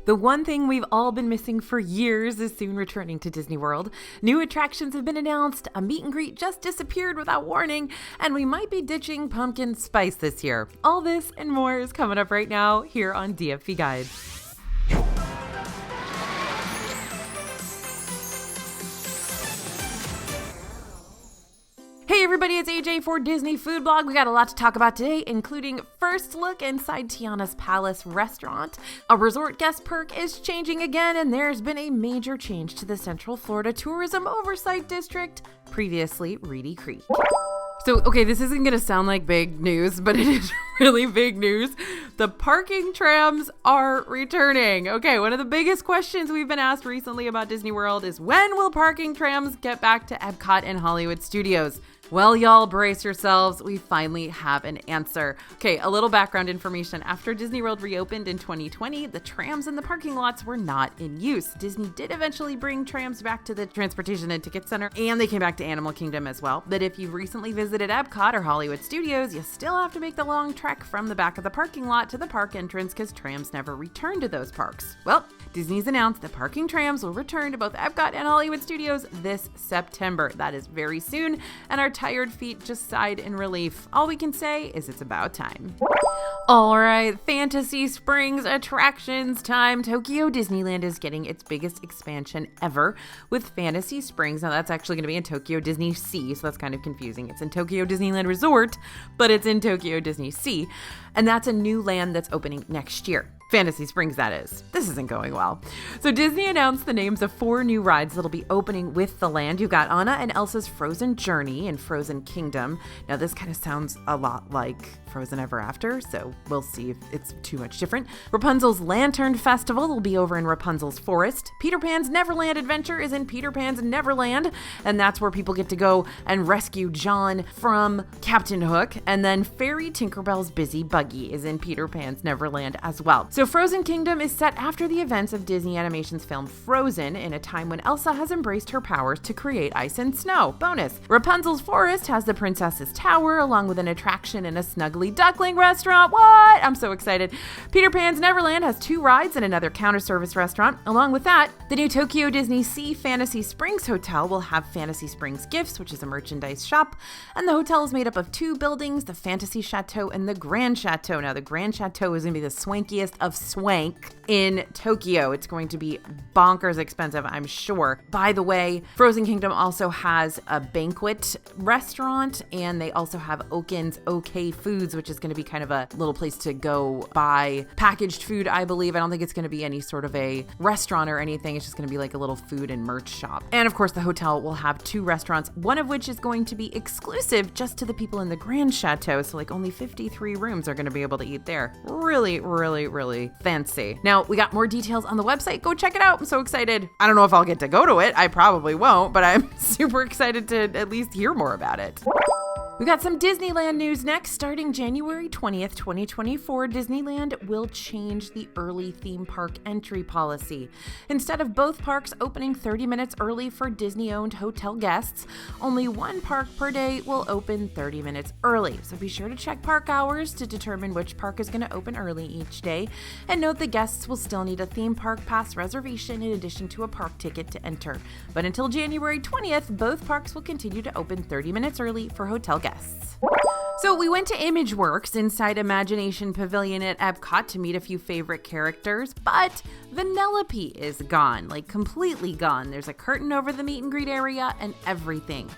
The one thing we've all been missing for years is soon returning to Disney World. New attractions have been announced, a meet and greet just disappeared without warning, and we might be ditching pumpkin spice this year. All this and more is coming up right now here on DFV Guide. Hey everybody, it's AJ for Disney Food Blog. We got a lot to talk about today, including first look inside Tiana's Palace restaurant. A resort guest perk is changing again, and there's been a major change to the Central Florida Tourism Oversight District, previously Reedy Creek. So, okay, this isn't going to sound like big news, but it is really big news. The parking trams are returning. Okay, one of the biggest questions we've been asked recently about Disney World is when will parking trams get back to Epcot and Hollywood Studios? Well, y'all, brace yourselves. We finally have an answer. Okay, a little background information. After Disney World reopened in 2020, the trams in the parking lots were not in use. Disney did eventually bring trams back to the Transportation and Ticket Center, and they came back to Animal Kingdom as well. But if you've recently visited Epcot or Hollywood Studios, you still have to make the long trek from the back of the parking lot to the park entrance because trams never returned to those parks. Well, Disney's announced that parking trams will return to both Epcot and Hollywood Studios this September. That is very soon, and our tired feet just sighed in relief. All we can say is it's about time. All right, Fantasy Springs attractions time. Tokyo Disneyland is getting its biggest expansion ever with Fantasy Springs. Now that's actually going to be in Tokyo Disney Sea, so that's kind of confusing. It's in Tokyo Disneyland Resort, but it's in Tokyo Disney Sea. And that's a new land that's opening next year. Fantasy Springs, that is. This isn't going well. So Disney announced the names of 4 new rides that'll be opening with the land. You've got Anna and Elsa's Frozen Journey and Frozen Kingdom. Now this kind of sounds a lot like Frozen Ever After, so we'll see if it's too much different. Rapunzel's Lantern Festival will be over in Rapunzel's Forest. Peter Pan's Neverland Adventure is in Peter Pan's Neverland, and that's where people get to go and rescue John from Captain Hook. And then Fairy Tinkerbell's Busy Buggy is in Peter Pan's Neverland as well. So Frozen Kingdom is set after the events of Disney Animation's film Frozen, in a time when Elsa has embraced her powers to create ice and snow. Bonus. Rapunzel's Forest has the Princess's Tower, along with an attraction and a snuggly duckling restaurant. What? I'm so excited. Peter Pan's Neverland has 2 rides and another counter service restaurant. Along with that, the new Tokyo Disney Sea Fantasy Springs Hotel will have Fantasy Springs Gifts, which is a merchandise shop. And the hotel is made up of 2 buildings, the Fantasy Chateau and the Grand Chateau. Now, the Grand Chateau is going to be the swankiest of swank in Tokyo. It's going to be bonkers expensive, I'm sure. By the way, Frozen Kingdom also has a banquet restaurant, and they also have Oaken's OK Foods, which is going to be kind of a little place to go buy packaged food, I believe. I don't think it's going to be any sort of a restaurant or anything. It's just going to be like a little food and merch shop. And of course, the hotel will have 2 restaurants, one of which is going to be exclusive just to the people in the Grand Chateau. So like only 53 rooms are going to be able to eat there. Really, really, really fancy. Now, we got more details on the website. Go check it out. I'm so excited. I don't know if I'll get to go to it. I probably won't, but I'm super excited to at least hear more about it. We got some Disneyland news next. Starting January 20th, 2024, Disneyland will change the early theme park entry policy. Instead of both parks opening 30 minutes early for Disney-owned hotel guests, only one park per day will open 30 minutes early. So be sure to check park hours to determine which park is going to open early each day. And note the guests will still need a theme park pass reservation in addition to a park ticket to enter. But until January 20th, both parks will continue to open 30 minutes early for hotel guests. So we went to ImageWorks inside Imagination Pavilion at Epcot to meet a few favorite characters, but Vanellope is gone, like completely gone. There's a curtain over the meet and greet area and everything.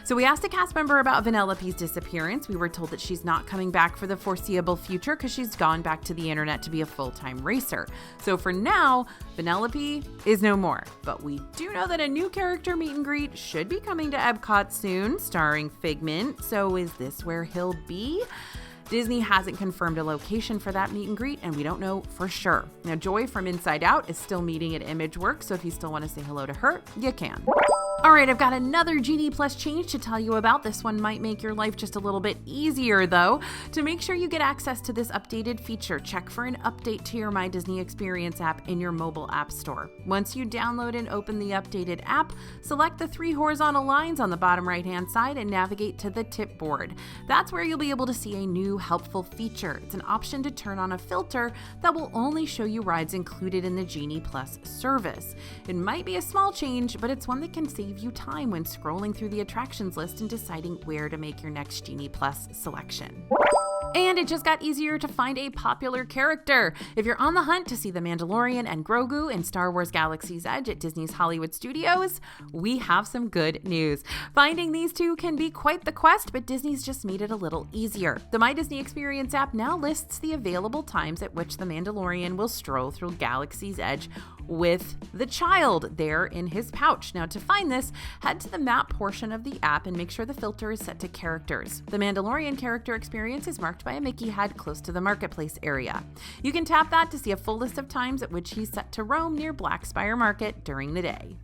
So we asked a cast member about Vanellope's disappearance. We were told that she's not coming back for the foreseeable future because she's gone back to the internet to be a full-time racer. So for now, Vanellope is no more. But we do know that a new character meet and greet should be coming to Epcot soon, starring Figment. So is this where he'll be? Disney hasn't confirmed a location for that meet and greet, and we don't know for sure. Now, Joy from Inside Out is still meeting at ImageWorks, so if you still want to say hello to her, you can. Alright, I've got another Genie Plus change to tell you about. This one might make your life just a little bit easier, though. To make sure you get access to this updated feature, check for an update to your My Disney Experience app in your mobile app store. Once you download and open the updated app, select the 3 horizontal lines on the bottom right-hand side and navigate to the tip board. That's where you'll be able to see a new helpful feature. It's an option to turn on a filter that will only show you rides included in the Genie Plus service. It might be a small change, but it's one that can save you time when scrolling through the attractions list and deciding where to make your next Genie Plus selection. And it just got easier to find a popular character. If you're on the hunt to see The Mandalorian and Grogu in Star Wars Galaxy's Edge at Disney's Hollywood Studios, we have some good news. Finding these two can be quite the quest, but Disney's just made it a little easier. The My Disney Experience app now lists the available times at which The Mandalorian will stroll through Galaxy's Edge with the child there in his pouch. Now, to find this, head to the map portion of the app and make sure the filter is set to characters. The Mandalorian character experience is marked by a Mickey head close to the marketplace area. You can tap that to see a full list of times at which he's set to roam near Black Spire Market during the day.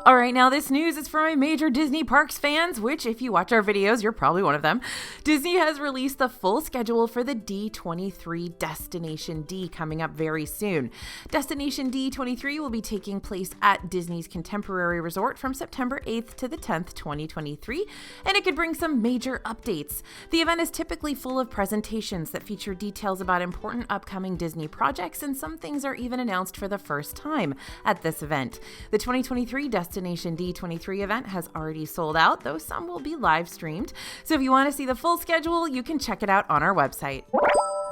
All right, now this news is for my major Disney Parks fans, which if you watch our videos, you're probably one of them. Disney has released the full schedule for the D23 Destination D coming up very soon. Destination D23 will be taking place at Disney's Contemporary Resort from September 8th to the 10th, 2023, and it could bring some major updates. The event is typically full of presentations that feature details about important upcoming Disney projects, and some things are even announced for the first time at this event. The 2023 Destination D23 event has already sold out, though some will be live streamed. So if you want to see the full schedule, you can check it out on our website.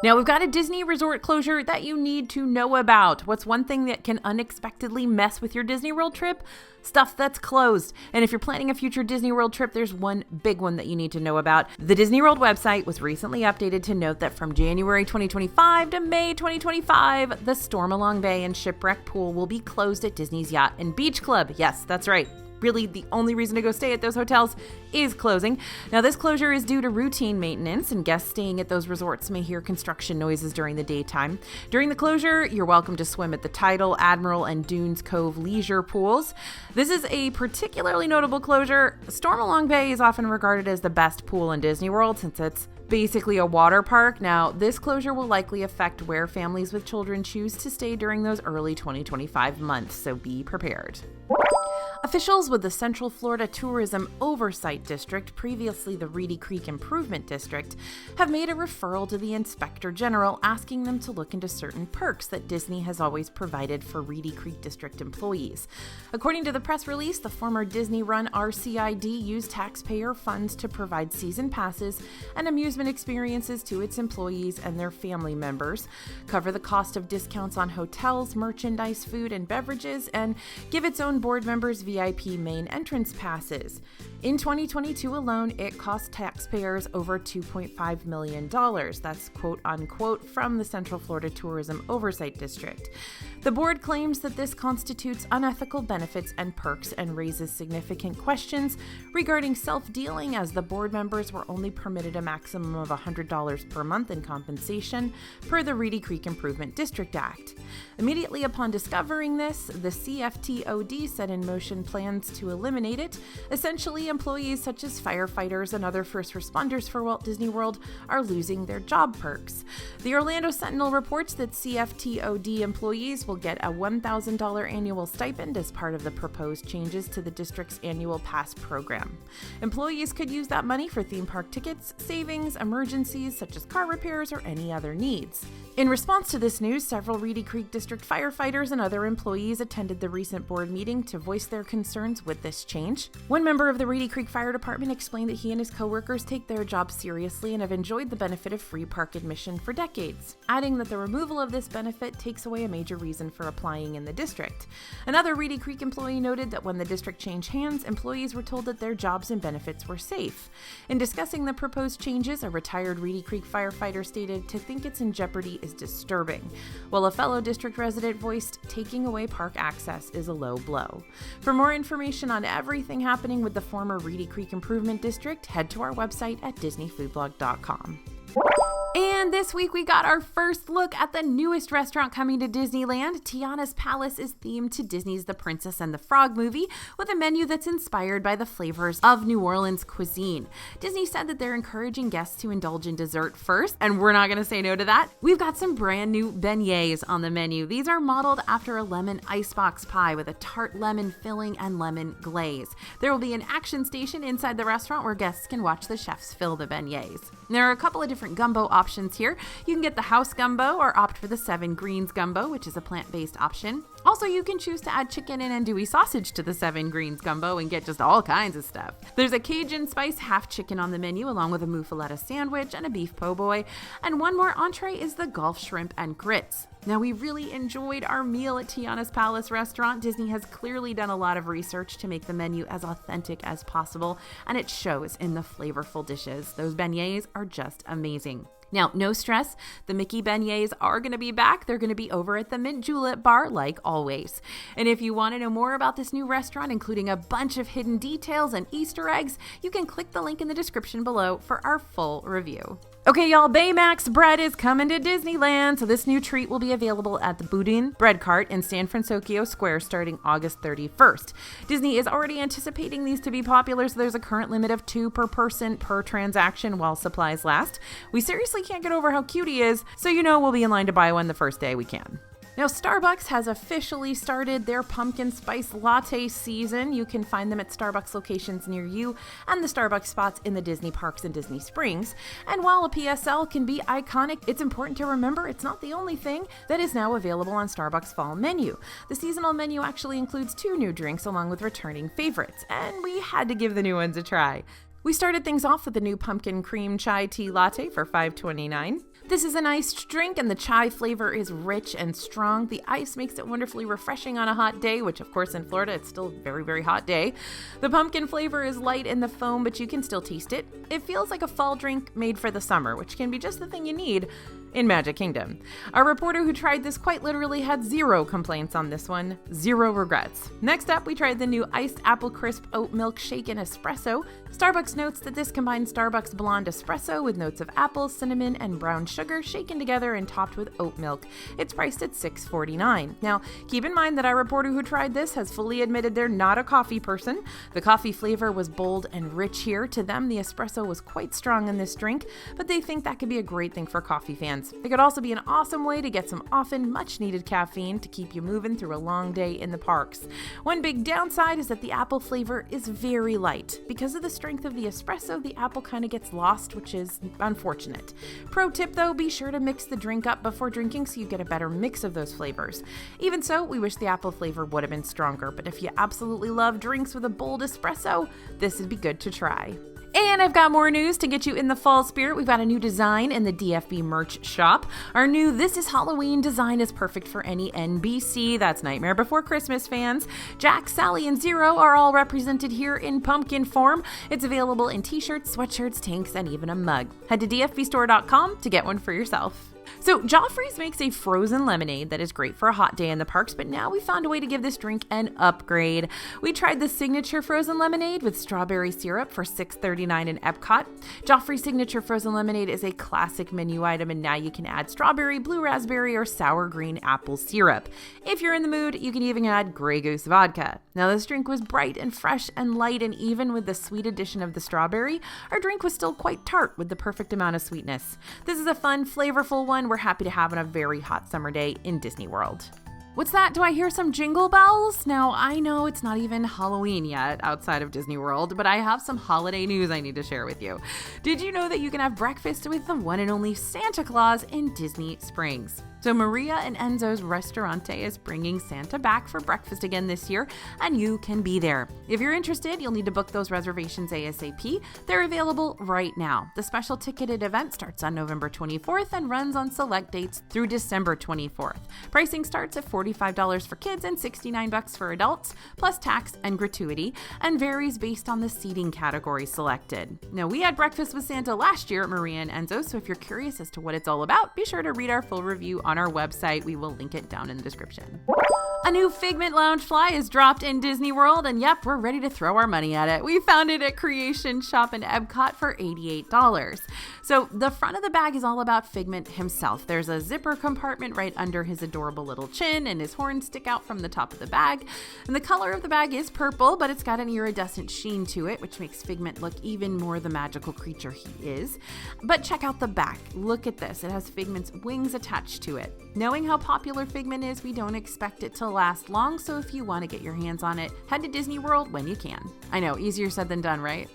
Now, we've got a Disney resort closure that you need to know about. What's one thing that can unexpectedly mess with your Disney World trip? Stuff that's closed. And if you're planning a future Disney World trip, there's one big one that you need to know about. The Disney World website was recently updated to note that from January 2025 to May 2025, the Stormalong Bay and Shipwreck Pool will be closed at Disney's Yacht and Beach Club. Yes, that's right. Really, the only reason to go stay at those hotels is closing. Now, this closure is due to routine maintenance, and guests staying at those resorts may hear construction noises during the daytime. During the closure, you're welcome to swim at the Tidal, Admiral, and Dunes Cove leisure pools. This is a particularly notable closure. Stormalong Bay is often regarded as the best pool in Disney World since it's basically a water park. Now, this closure will likely affect where families with children choose to stay during those early 2025 months, so be prepared. Officials with the Central Florida Tourism Oversight District, previously the Reedy Creek Improvement District, have made a referral to the Inspector General asking them to look into certain perks that Disney has always provided for Reedy Creek District employees. According to the press release, the former Disney-run RCID used taxpayer funds to provide season passes and amusement experiences to its employees and their family members, cover the cost of discounts on hotels, merchandise, food, and beverages, and give its own board members VIP main entrance passes. In 2022 alone, it cost taxpayers over $2.5 million. That's quote unquote from the Central Florida Tourism Oversight District. The board claims that this constitutes unethical benefits and perks and raises significant questions regarding self-dealing, as the board members were only permitted a maximum of $100 per month in compensation per the Reedy Creek Improvement District Act. Immediately upon discovering this, the CFTOD set in motion plans to eliminate it. Essentially, employees such as firefighters and other first responders for Walt Disney World are losing their job perks. The Orlando Sentinel reports that CFTOD employees will get a $1,000 annual stipend as part of the proposed changes to the district's annual pass program. Employees could use that money for theme park tickets, savings, emergencies such as car repairs, or any other needs. In response to this news, several Reedy Creek District firefighters and other employees attended the recent board meeting to voice their concerns with this change. One member of the Reedy Creek Fire Department explained that he and his coworkers take their job seriously and have enjoyed the benefit of free park admission for decades, adding that the removal of this benefit takes away a major reason for applying in the district. Another Reedy Creek employee noted that when the district changed hands, employees were told that their jobs and benefits were safe. In discussing the proposed changes, a retired Reedy Creek firefighter stated, "To think it's in jeopardy is disturbing," while a fellow district resident voiced, "Taking away park access is a low blow." For more information on everything happening with the former Reedy Creek Improvement District, head to our website at disneyfoodblog.com. And this week we got our first look at the newest restaurant coming to Disneyland. Tiana's Palace is themed to Disney's The Princess and the Frog movie with a menu that's inspired by the flavors of New Orleans cuisine. Disney said that they're encouraging guests to indulge in dessert first, and we're not going to say no to that. We've got some brand new beignets on the menu. These are modeled after a lemon icebox pie with a tart lemon filling and lemon glaze. There will be an action station inside the restaurant where guests can watch the chefs fill the beignets. There are a couple of different gumbo options here. You can get the house gumbo or opt for the 7 Greens gumbo, which is a plant-based option. Also, you can choose to add chicken and andouille sausage to the 7 Greens gumbo and get just all kinds of stuff. There's a Cajun spice half chicken on the menu along with a muffaletta sandwich and a beef po' boy. And one more entree is the Gulf shrimp and grits. Now, we really enjoyed our meal at Tiana's Palace restaurant. Disney has clearly done a lot of research to make the menu as authentic as possible, and it shows in the flavorful dishes. Those beignets are just amazing. Now, no stress, the Mickey beignets are going to be back. They're going to be over at the Mint Julep bar, like always. And if you want to know more about this new restaurant, including a bunch of hidden details and Easter eggs, you can click the link in the description below for our full review. Okay, y'all, Baymax Bread is coming to Disneyland, so this new treat will be available at the Boudin Bread Cart in San Francisco Square starting August 31st. Disney is already anticipating these to be popular, so there's a current limit of 2 per person per transaction while supplies last. We seriously can't get over how cute he is, so you know we'll be in line to buy one the first day we can. Now, Starbucks has officially started their pumpkin spice latte season. You can find them at Starbucks locations near you and the Starbucks spots in the Disney parks and Disney Springs. And while a PSL can be iconic, it's important to remember it's not the only thing that is now available on Starbucks' fall menu. The seasonal menu actually includes 2 new drinks along with returning favorites, and we had to give the new ones a try. We started things off with the new pumpkin cream chai tea latte for $5.29. This is an iced drink, and the chai flavor is rich and strong. The ice makes it wonderfully refreshing on a hot day, which of course in Florida it's still a very, very hot day. The pumpkin flavor is light in the foam, but you can still taste it. It feels like a fall drink made for the summer, which can be just the thing you need in Magic Kingdom. Our reporter who tried this quite literally had 0 complaints on this one, 0 regrets. Next up, we tried the new iced apple crisp oat milk shaken espresso. Starbucks notes that this combines Starbucks blonde espresso with notes of apple, cinnamon, and brown sugar shaken together and topped with oat milk. It's priced at $6.49. Now, keep in mind that our reporter who tried this has fully admitted they're not a coffee person. The coffee flavor was bold and rich here. To them, the espresso was quite strong in this drink, but they think that could be a great thing for coffee fans. It could also be an awesome way to get some often much-needed caffeine to keep you moving through a long day in the parks. One big downside is that the apple flavor is very light. Because of the strength of the espresso, the apple kind of gets lost, which is unfortunate. Pro tip though, be sure to mix the drink up before drinking so you get a better mix of those flavors. Even so, we wish the apple flavor would have been stronger, but if you absolutely love drinks with a bold espresso, this would be good to try. And I've got more news to get you in the fall spirit. We've got a new design in the DFB merch shop. Our new This Is Halloween design is perfect for any NBC, that's Nightmare Before Christmas fans. Jack, Sally, and Zero are all represented here in pumpkin form. It's available in t-shirts, sweatshirts, tanks, and even a mug. Head to dfbstore.com to get one for yourself. So Joffrey's makes a frozen lemonade that is great for a hot day in the parks, but now we found a way to give this drink an upgrade. We tried the signature frozen lemonade with strawberry syrup for $6.39 in Epcot. Joffrey's signature frozen lemonade is a classic menu item, and now you can add strawberry, blue raspberry, or sour green apple syrup. If you're in the mood, you can even add Grey Goose vodka. Now this drink was bright and fresh and light, and even with the sweet addition of the strawberry, our drink was still quite tart with the perfect amount of sweetness. This is a fun, flavorful one we're happy to have on a very hot summer day in Disney World. What's that? Do I hear some jingle bells? Now, I know it's not even Halloween yet outside of Disney World, but I have some holiday news I need to share with you. Did you know that you can have breakfast with the one and only Santa Claus in Disney Springs? So Maria and Enzo's Restaurante is bringing Santa back for breakfast again this year, and you can be there. If you're interested, you'll need to book those reservations ASAP. They're available right now. The special ticketed event starts on November 24th and runs on select dates through December 24th. Pricing starts at $45 for kids and $69 for adults, plus tax and gratuity, and varies based on the seating category selected. Now, we had breakfast with Santa last year at Maria and Enzo, so if you're curious as to what it's all about, be sure to read our full review on our website. We will link it down in the description. A new Figment Loungefly is dropped in Disney World, and yep, we're ready to throw our money at it. We found it at Creation Shop in Epcot for $88. So the front of the bag is all about Figment himself. There's a zipper compartment right under his adorable little chin, and his horns stick out from the top of the bag. And the color of the bag is purple, but it's got an iridescent sheen to it, which makes Figment look even more the magical creature he is. But check out the back. Look at this. It has Figment's wings attached to it. Knowing how popular Figment is, we don't expect it to last long, so if you want to get your hands on it, head to Disney World when you can. I know, easier said than done, right?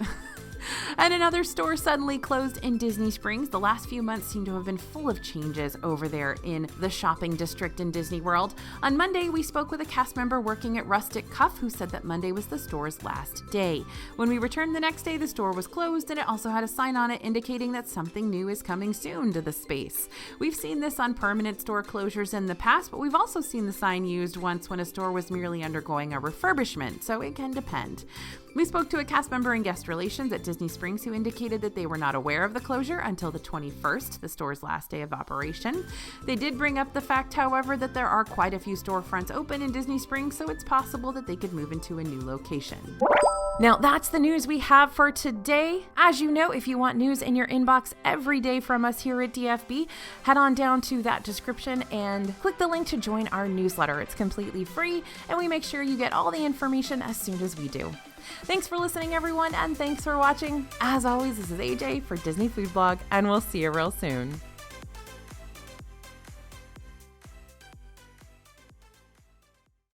And another store suddenly closed in Disney Springs. The last few months seem to have been full of changes over there in the shopping district in Disney World. On Monday, we spoke with a cast member working at Rustic Cuff who said that Monday was the store's last day. When we returned the next day, the store was closed, and it also had a sign on it indicating that something new is coming soon to the space. We've seen this on permanent store closures in the past, but we've also seen the sign used once when a store was merely undergoing a refurbishment, so it can depend. We spoke to a cast member in guest relations at Disney Springs who indicated that they were not aware of the closure until the 21st, the store's last day of operation. They did bring up the fact, however, that there are quite a few storefronts open in Disney Springs, so it's possible that they could move into a new location. Now, that's the news we have for today. As you know, if you want news in your inbox every day from us here at DFB, head on down to that description and click the link to join our newsletter. It's completely free, and we make sure you get all the information as soon as we do. Thanks for listening, everyone, and thanks for watching. As always, this is AJ for Disney Food Blog, and we'll see you real soon.